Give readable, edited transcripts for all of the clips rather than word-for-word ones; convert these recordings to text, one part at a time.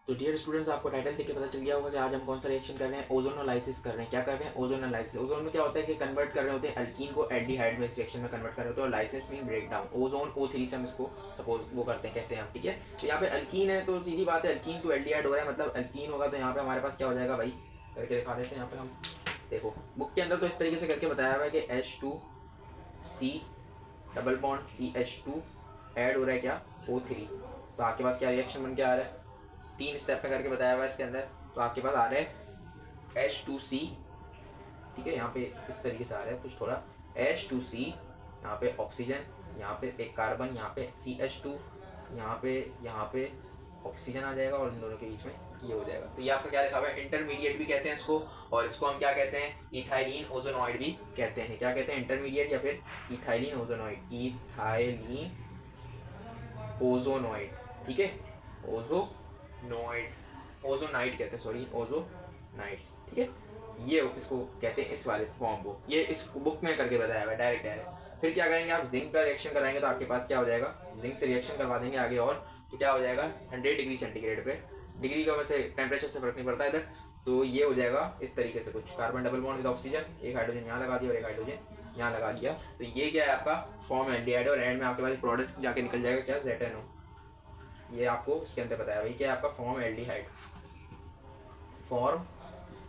तो dear students, आपको title देख के पता चल गया होगा कि आज हम कौन सा रिएक्शन कर रहे हैं। ओजोनोलाइसिस कर रहे हैं। क्या कर रहे हैं? Ozone analysis. ओजोन में क्या होता है कि कन्वर्ट कर रहे होते हैं एल्कीन को एल्डिहाइड में, इस रिएक्शन में कन्वर्ट कर रहे होते हैं। और lysis mean break down. Ozone O3 से हम इसको सपोज वो करते हैं, कहते हैं हम, ठीक है। तो यहाँ पे एल्कीन है तो सीधी बात है, एल्कीन टू एल्डिहाइड हो रहा है, मतलब एल्कीन होगा तो यहाँ पे हमारे पास क्या हो जाएगा भाई, करके दिखा देते हैं यहाँ पे हम। देखो बुक के अंदर तो इस तरीके से करके बताया हुआ है कि H2C double bond CH2 add हो रहा है क्या, O3। तो आपके पास क्या रिएक्शन बन के आ रहा है, 3 स्टेप में करके बताया हुआ है इसके अंदर। तो आपके पास आ रहे हैं H2C, ठीक है, यहाँ पे इस तरीके से आ रहा है कुछ थोड़ा। H2C, यहाँ पे ऑक्सीजन, यहाँ पे एक कार्बन, यहाँ पे CH2, यहाँ पे ऑक्सीजन आ जाएगा और इन दोनों के बीच में ये हो जाएगा। तो ये आपका क्या लिखा हुआ है, इंटरमीडिएट भी कहते हैं इसको, और इसको हम क्या कहते हैं, इथाइलिन ओजोनॉइड भी कहते हैं। क्या कहते हैं, इंटरमीडिएट या फिर इथाइलिन ओजोनॉइड। इथाइलिन ओजोनॉइड, ठीक है, ओजोनॉइड, ओजोनाइड कहते हैं, सॉरी ओजोनाइड, ठीक है। ये इसको कहते हैं इस वाले फॉर्म को, ये इस बुक में करके बताया हुआ है डायरेक्ट डायरेक्ट। फिर क्या करेंगे आप, जिंक का रिएक्शन कराएंगे तो आपके पास क्या हो जाएगा, जिंक से रिएक्शन करवा देंगे आगे, और तो क्या हो जाएगा 100 डिग्री सेंटीग्रेड पे, डिग्री का वैसे टेम्परेचर से फर्क नहीं पड़ता इधर। तो ये हो जाएगा इस तरीके से कुछ, carbon double bond with oxygen, एक हाइड्रोजन यहाँ लगा दिया और एक हाइड्रोजन यहाँ लगा दिया। तो ये क्या है आपका फॉर्म एल्डिहाइड, और एंड में आपके पास प्रोडक्ट जाके निकल जाएगा क्या, ZNO। ये आपको इसके अंदर बताया भाई, क्या है आपका फॉर्म एल्डिहाइड, फॉर्म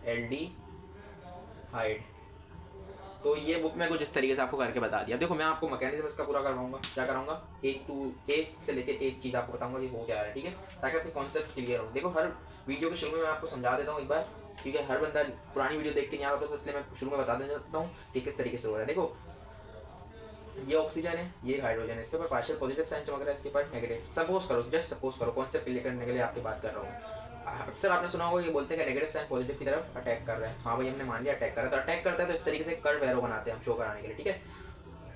एल्डिहाइड। तो ये बुक में कुछ इस तरीके से आपको करके बता दिया। देखो मैं आपको मैकेनिज्म इसका पूरा करवाऊंगा, क्या कराऊंगा, एक से लेके एक चीज़ आपको बताऊंगा कि हो क्या रहा है, ठीक है, ताकि आपके कॉन्सेप्ट क्लियर हो। देखो हर वीडियो के शुरू में मैं आपको समझा देता हूँ एक बार, क्योंकि हर बंदा पुरानी वीडियो देख के नहीं आ रहा था, तो इसलिए मैं शुरू में बता देता हूँ कि किस तरीके से हो रहा है। देखो ये ऑक्सीजन है, ये हाइड्रोजन है, इसके ऊपर पार्शियल पॉजिटिव साइन चमक रहा है, इसके ऊपर नेगेटिव। सपोज करो, जस्ट सपोज करो, कॉन्सेप्ट क्लियर करने के लिए आपकी बात कर रहा हूँ। अक्सर आपने सुना होगा, ये बोलते हैं नेगेटिव साइन पॉजिटिव की तरफ अटैक कर रहे हैं। हाँ भाई हमने मान लिया अटैक कर रहा है, तो अटैक करता है तो इस तरीके से कर्व एरो बनाते हैं हम शो कराने के लिए, ठीक है।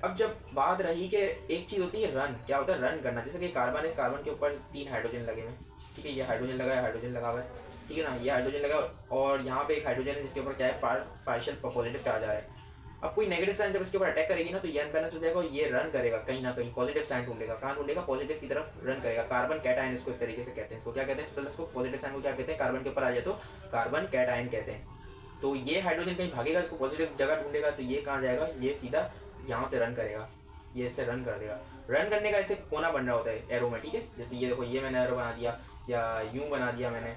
अब जब बात रही कि एक चीज़ होती है रन, क्या होता है रन करना, जैसे कि कार्बन है, कार्बन के ऊपर 3 हाइड्रोजन लगे हुए, ठीक है, ये हाइड्रोजन लगा है, हाइड्रोजन लगा हुआ है, ठीक है ना, ये हाइड्रोजन लगा, और यहाँ पे एक हाइड्रोजन है जिसके ऊपर क्या है, पार्शियल पॉजिटिव चार्ज आ रहा है। अब कोई नेगेटिव साइन जब इसके ऊपर अटैक करेगी ना, तो ये अनबैलेंस हो जाएगा और ये रन करेगा कहीं ना कहीं, पॉजिटिव साइन ढूंढेगा, कहाँ ढूंढेगा, पॉजिटिव की तरफ रन करेगा। कार्बन कैटायन इसको एक तरीके से कहते हैं, इसको क्या कहते हैं, इस प्लस को पॉजिटिव साइन को क्या कहते हैं, कार्बन के ऊपर आ जाए तो कार्बन कैटायन कहते हैं। तो ये हाइड्रोजन कहीं भागेगा, इसको पॉजिटिव जगह ढूंढेगा, तो ये कहाँ जाएगा, ये सीधा यहाँ से रन करेगा, ये इससे रन कर देगा। रन करने का ऐसे कोना बन रहा होता है एरो में, ठीक है, जैसे ये देखो, ये मैंने एरो बना दिया या यूं बना दिया मैंने,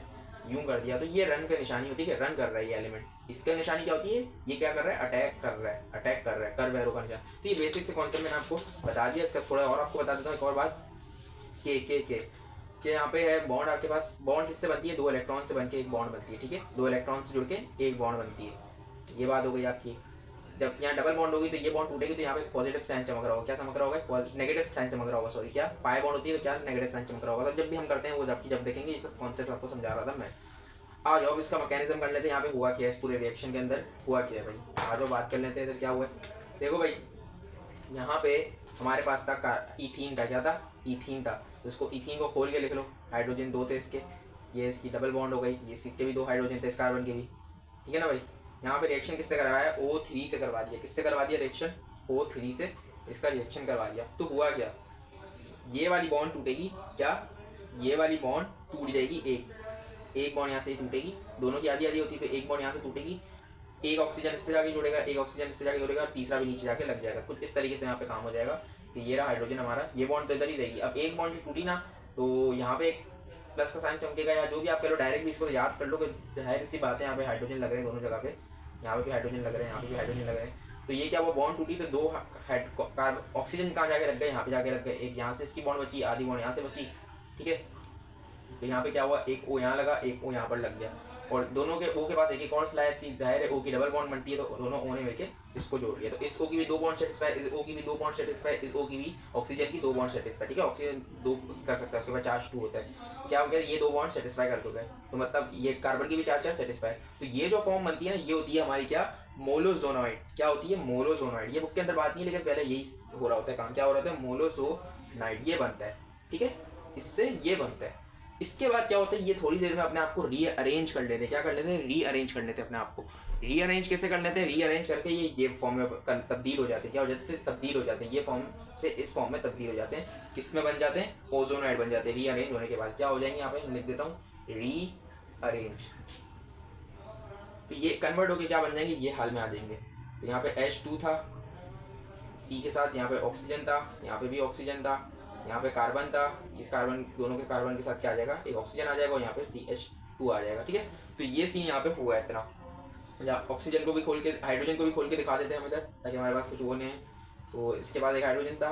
यूं कर दिया, तो ये रन की निशानी होती है कि रन कर रहा है ये एलिमेंट। इसका निशानी क्या होती है, ये क्या कर रहा है, अटैक कर रहा है, अटैक कर रहा है, कर्व एरो का निशान। तो ये बेसिक से कॉन्सेप्ट मैंने आपको बता दिया। इसका थोड़ा और आपको बता देता हूँ एक और बात, के यहाँ पे है बॉन्ड, आपके पास बॉन्ड किससे बनती है, 2 इलेक्ट्रॉन से बनके एक बॉन्ड बनती है, ठीक है, 2 इलेक्ट्रॉन से जुड़ के एक बॉन्ड बनती है। ये बात हो गई आपकी। जब यहाँ डबल बॉन्ड होगी तो ये बॉन्ड टूटेगी, तो यहाँ पे पॉजिटिव साइन चमक रहा होगा, क्या चमक रहा होगा, नेगेटिव साइन चमक रहा होगा, सॉरी, क्या पाई बॉन्ड होती है तो क्या नेगेटिव साइन चमक रहा होगा। तो जब भी हम करते हैं वो जब देखेंगे, ये सब कॉन्सेप्ट आपको समझा रहा था मैं। आ जाओ इसका मैकेनिज्म कर लेते हैं, यहाँ पे हुआ क्या है, इस पूरे रिएक्शन के अंदर हुआ क्या है भाई, आ जाओ बात कर लेते हैं। तो क्या हुआ है, देखो भाई यहाँ पे हमारे पास था इथीन का, क्या था, इथीन था, तो इसको इथीन को खोल के लिख लो, हाइड्रोजन 2 थे इसके, ये इसकी डबल बॉन्ड हो गई, ये इसके भी 2 हाइड्रोजन थे, इस कार्बन के भी, ठीक है ना भाई। यहाँ पे रिएक्शन किससे करवाया, O3 से करवा दिया, किससे करवा दिया रिएक्शन, O3 से इसका रिएक्शन करवा दिया। तो हुआ क्या, ये वाली बॉन्ड टूटेगी, क्या, ये वाली बॉन्ड टूट जाएगी, एक बॉन्ड यहाँ से टूटेगी, दोनों की आधी आधी होती है, तो एक बॉन्ड यहाँ से टूटेगी, एक ऑक्सीजन इससे जाके जुड़ेगा, एक ऑक्सीजन इससे जाके जुड़ेगा, और तीसरा भी नीचे जाके लग जाएगा। कुछ इस तरीके से यहाँ पे काम हो जाएगा कि ये रहा हाइड्रोजन हमारा, ये बॉन्ड तो इधर ही रहेगी। अब एक बॉन्ड जो टूटी ना, तो यहाँ पे एक प्लस का साइन चमकेगा, या जो भी आप कह लो, डायरेक्ट भी इसको याद कर लो कि जाहिर सी बात है, यहाँ पे हाइड्रोजन लग रहे हैं दोनों जगह पे, यहाँ पे भी हाइड्रोजन लग रहे हैं, यहाँ पे भी हाइड्रोजन लग रहे हैं। तो ये क्या, वो बॉन्ड टूटी तो 2 ऑक्सीजन कहाँ जाके लग गए, यहाँ पे जाके लग गए, एक यहाँ से इसकी बॉन्ड बची, आधी बॉन्ड यहाँ से बची, ठीक है। तो यहाँ पे क्या हुआ, एक O यहाँ लगा, एक O यहाँ पर लग गया, और दोनों के O के पास एक और स्लाइड थी, जाहिर है O की डबल बॉन्ड बनती है, तो दोनों O ने मिलकर इसको जोड़ लिया। तो इस O की भी 2 बॉन्ड सेटिस्फाई, इस O की भी 2 बॉन्ड सेटिस्फाई, इस O की भी, ऑक्सीजन की 2 बॉन्ड सेटिस्फाई, ठीक है, ऑक्सीजन 2 कर सकता है, उसके बाद चार्ज 2 होता है। क्या हो गया, ये 2 बॉन्ड सेटिस्फाई कर चुके हैं, तो मतलब ये कार्बन की भी चार्ज सेटिस्फाई। तो ये जो फॉर्म बनती है ना, ये होती है हमारी क्या, मोलोजोनॉइड। क्या होती है, मोलोजोनॉइड। ये बुक के अंदर बात नहीं है, लेकिन पहले यही हो रहा होता है काम, क्या हो रहा है, मोलोजोनाइड, ये बनता है, ठीक है, इससे ये बनता है। इसके बाद क्या होता है, ये थोड़ी देर में अपने आप को रीअरेंज कर लेते हैं, क्या कर लेते हैं, रीअरेंज कर लेते हैं अपने आप को। रीअरेंज कैसे कर लेते हैं, रीअरेंज करके ये फॉर्म में तब्दील हो जाते हैं, क्या हो जाते हैं, तब्दील हो जाते हैं, ये फॉर्म से इस फॉर्म में तब्दील हो जाते हैं, किस में बन जाते हैं, ओजोनाइड बन जाते हैं। रीअरेंज होने के बाद क्या हो जाएंगे, यहाँ पे लिख देता हूँ, रीअरेंज। तो ये कन्वर्ट होके क्या बन जाएंगे, ये हाल में आ जाएंगे। तो यहाँ पे H2 था C के साथ, यहाँ पे ऑक्सीजन था, यहाँ पे भी ऑक्सीजन था, यहाँ पे कार्बन था, इस कार्बन दोनों के कार्बन के साथ क्या आ जाएगा, एक ऑक्सीजन आ जाएगा और यहाँ पे CH2 आ जाएगा। ठीक है, तो ये सीन यहाँ पे हुआ है इतना। या ऑक्सीजन को भी खोल के, हाइड्रोजन को भी खोल के दिखा देते हैं हम इधर, ताकि हमारे पास कुछ वो नहीं है। तो इसके बाद एक हाइड्रोजन था,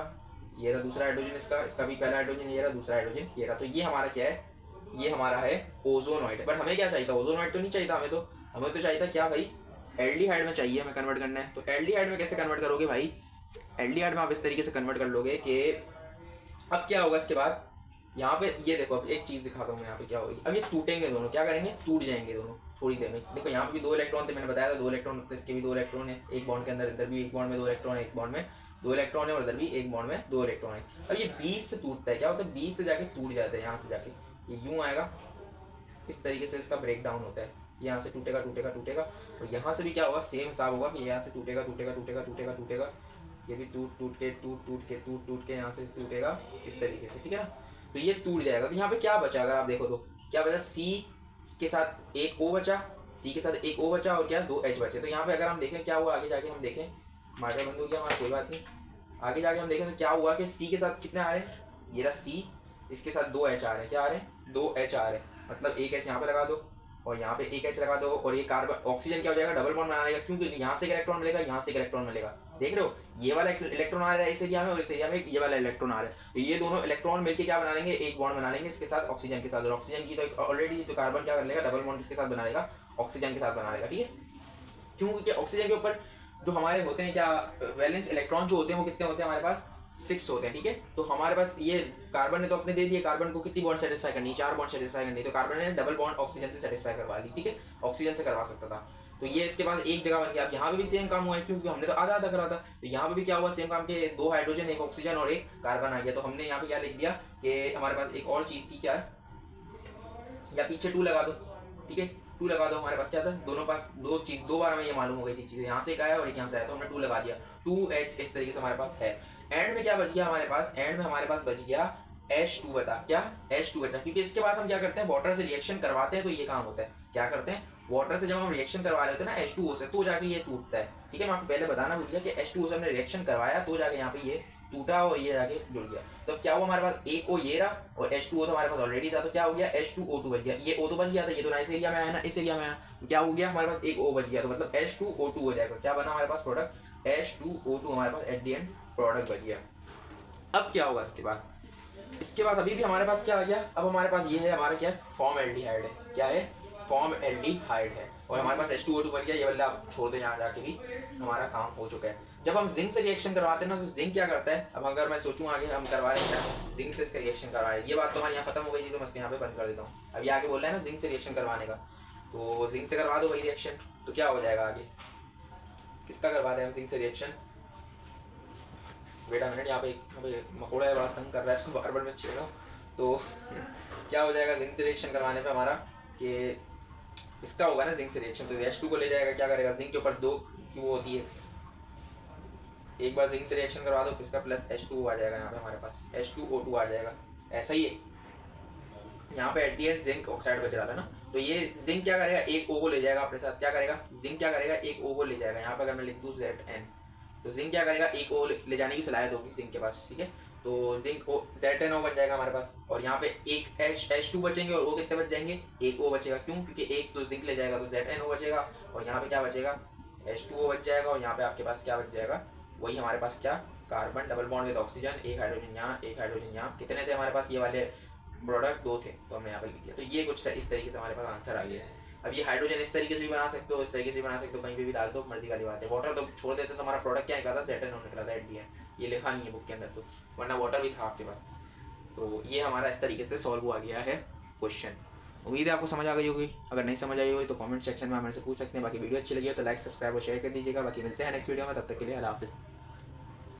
ये रहा दूसरा हाइड्रोजन, इसका भी पहला हाइड्रोजन, ये रहा दूसरा हाइड्रोजन, ये रहा। तो ये हमारा क्या है, ये हमारा है ओजोनॉइड। बट हमें क्या चाहिए था, ओजोनॉइड तो नहीं चाहिए था हमें तो चाहिए था क्या भाई, एल्डिहाइड में चाहिए हमें कन्वर्ट करना है। तो एल्डिहाइड में कैसे कन्वर्ट करोगे भाई, एल्डिहाइड में आप इस तरीके से कन्वर्ट कर लोगे कि अब क्या होगा इसके बाद, यहाँ पे ये देखो, अब एक चीज़ दिखाता हूँ मैं यहाँ पे क्या होगी। अब ये टूटेंगे दोनों, क्या करेंगे, टूट जाएंगे दोनों थोड़ी देर में। देखो यहाँ पे भी 2 इलेक्ट्रॉन थे, मैंने बताया था 2 इलेक्ट्रॉन, इसके भी 2 इलेक्ट्रॉन है, एक बॉन्ड के अंदर, इधर भी एक बॉन्ड में 2 इलेक्ट्रॉन है, एक बॉन्ड में 2 इलेक्ट्रॉन है, और इधर भी एक बॉन्ड में 2 इलेक्ट्रॉन है। अब ये बीच से टूटता है, क्या होता है, बीच से जाके टूट जाता है, यहाँ से जाके ये यूँ आएगा, इस तरीके से इसका ब्रेक डाउन होता है, यहाँ से टूटेगा टूटेगा टूटेगा, और यहाँ से भी क्या होगा, सेम हिसाब होगा कि यहाँ से टूटेगा टूटेगा टूटेगा टूटेगा टूटेगा, ये भी टूट के यहाँ से टूटेगा इस तरीके से। ठीक है ना, तो ये टूट जाएगा। तो यहाँ पे क्या बचा, अगर आप देखो तो क्या बचा, C के साथ एक O बचा, C के साथ एक O बचा, और क्या 2 H बचे। तो यहाँ पे अगर हम देखें क्या हुआ, आगे जाके हम देखें, मार्कर बंद हो गया हमारा, कोई बात नहीं, आगे जाके हम देखें तो क्या हुआ कि C के साथ कितने आ रहे हैं, ये रहा C, इसके साथ 2 H आ रहे हैं, क्या आ रहे हैं, 2 H आ रहे हैं, मतलब एक H यहाँ पे लगा दो और यहाँ पे एक H लगा दो, और ये कार्बन ऑक्सीजन क्या हो जाएगा, डबल बॉन्ड बना लेगा, क्योंकि यहाँ से एक इलेक्ट्रॉन मिलेगा, यहाँ से एक इलेक्ट्रॉन मिलेगा। देख रहे हो, ये वाला इलेक्ट्रॉन आ रहा है इस एरिया में, और इस एरिया में ये वाला इलेक्ट्रॉन आ रहा है। तो ये दोनों इलेक्ट्रॉन मिलकर क्या बना लेंगे, एक बॉन्ड बना लेंगे इसके साथ, ऑक्सीजन के साथ। और ऑक्सीजन की तो ऑलरेडी जो कार्बन क्या कर लेगा, डबल बॉन्ड किसके साथ बना लेगा, ऑक्सीजन के साथ बना लेगा। ठीक है, क्योंकि ऑक्सीजन के ऊपर जो हमारे होते हैं क्या, वैलेंस इलेक्ट्रॉन जो होते हैं वो कितने होते हैं हमारे पास, 6 होते हैं। ठीक है, तो हमारे पास ये कार्बन ने तो अपने दे दिए, कार्बन को कितनी बॉन्ड सेटिस्फाई करनी, 4 बॉन्ड सेटिस्फाई करनी, तो कार्बन ने डबल बॉन्ड ऑक्सीजन से सेटिस्फाई करवा दी। ठीक है, ऑक्सीजन से करवा सकता था, तो ये इसके बाद एक जगह बन गया। अब यहाँ पे भी सेम काम हुआ है, क्योंकि हमने तो आधा आधा करा था। तो यहाँ पे भी क्या हुआ, सेम काम के 2 हाइड्रोजन, एक ऑक्सीजन और एक कार्बन आ गया। तो हमने यहाँ पे क्या लिख दिया कि हमारे पास एक और चीज़ थी, क्या है, या पीछे 2 लगा दो। ठीक है, 2 लगा दो, हमारे पास क्या था, दोनों पास 2 चीज़, 2 बार हमें ये मालूम हो गई थी चीज़, यहाँ से एक आया और एक यहाँ से आया, तो हमने 2 लगा दिया, 2H इस तरीके से हमारे पास है। एंड में क्या बच गया हमारे पास, एंड में हमारे पास बच गया H2 बता, क्या H2 बचा, क्योंकि इसके बाद हम क्या करते हैं, वाटर से रिएक्शन करवाते हैं। तो ये काम होता है, क्या करते हैं, वाटर से जब हम रिएक्शन करवा लेते हैं ना H2O से, तो जाके ये टूटता है। ठीक है, मैं आपको पहले बताना भूल गया कि H2O से हमने रिएक्शन करवाया, तो जाके यहाँ पे ये टूटा और ये जाके जुड़ गया। तो क्या हुआ, हमारे पास एक O ये रहा, और H2O तो हमारे पास ऑलरेडी था, तो क्या हो गया, H2O2 बच गया। ये O तो बच गया था, ये तो इस एरिया में आया ना, इस एरिया में आया, तो क्या हो गया, हमारे पास एक O बच गया, तो मतलब H2O2 हो जाएगा। क्या बना हमारे पास प्रोडक्ट, H2O2 हमारे पास एट द एंड प्रोडक्ट बच गया। अब क्या होगा इसके बाद, इसके बाद अभी भी हमारे पास क्या आ गया, अब हमारे पास ये है, हमारा क्या है, फॉर्म एल्डिहाइड है। क्या है, फॉर्म एल्डिहाइड है, और हमारे पास H2O2 बन गया। ये वाला आप छोड़ दो, यहाँ जाके भी हमारा काम हो चुका है। जब हम जिंक से रिएक्शन करवाते हैं ना, तो जिंक क्या करता है, अब अगर मैं सोचूं आगे हम करवा रहे हैं जिंक से इसका रिएक्शन करवा रहे हैं, ये बात तो हमारे यहाँ खत्म हो गई थी, तो मैं इसको यहाँ पे बंद कर देता हूँ। अभी आगे बोल रहे हैं ना जिंक से रिएक्शन करवाने का, तो जिंक से करवा दो भाई रिएक्शन, तो क्या हो जाएगा आगे, किसका करवा रहे हैं हम जिंक से रिएक्शन, वेट अ मिनट, यहाँ पे मकोड़ा है, बड़ा तंग कर रहा है, इसको बार बार मैं छेड़। तो क्या हो जाएगा जिंक से रिएक्शन करवाने पे हमारा, कि इसका होगा ना जिंक से रिएक्शन, तो H2 को ले जाएगा, क्या करेगा, जिंक के ऊपर 2 की वो होती है, एक बार जिंक से रिएक्शन करवा दो, किसका प्लस H2O आ जाएगा, यहाँ पे हमारे पास H2O2 आ जाएगा। ऐसा ही है, यहाँ पे at the and zinc oxide बच रहा था ना, तो ये जिंक क्या करेगा, एक O को ले जाएगा अपने साथ, क्या करेगा, जिंक क्या करेगा, एक O को ले जाएगा। यहाँ पे अगर मैं लिख दूँ Zn, तो जिंक क्या करेगा, एक O ले जाने की सलाहियत होगी जिंक के पास। ठीक है, तो जिंक ZnO बन जाएगा हमारे पास, और यहाँ पे एक H2 बचेंगे, और O कितने बच जाएंगे, एक O बचेगा। क्यों, क्योंकि एक तो जिंक ले जाएगा, तो ZnO बचेगा, और यहाँ पे क्या बचेगा, H2O बच जाएगा, और यहाँ पे आपके पास क्या बच जाएगा, वही हमारे पास क्या, carbon double bond with oxygen, एक हाइड्रोजन यहाँ, एक हाइड्रोजन यहाँ। कितने थे हमारे पास, ये वाले प्रोडक्ट 2 थे, तो हमने यहाँ पे लिख दिया। तो ये कुछ इस तरीके से हमारे पास आंसर आ गया है। अब ये हाइड्रोजन इस तरीके से भी बना सकते हो, इस तरीके से बना सकते हो, कहीं पे भी डाल दो, मर्जी वाली बात है। वाटर तो छोड़ देते तो हमारा प्रोडक्ट क्या निकला था, ZnO निकला था एट दी एंड, ये लिखा नहीं है बुक के अंदर, तो वरना वाटर भी था आपके पास। तो ये हमारा इस तरीके से सॉल्व हुआ गया है क्वेश्चन। उम्मीद है आपको समझ आ गई होगी, अगर नहीं समझ आई होगी तो कमेंट सेक्शन में हमारे से पूछ सकते हैं। बाकी वीडियो अच्छी लगी हो तो लाइक, सब्सक्राइब और शेयर कर दीजिएगा। बाकी मिलते हैं नेक्स्ट वीडियो में, तब तक के लिए अल्लाह हाफिज़।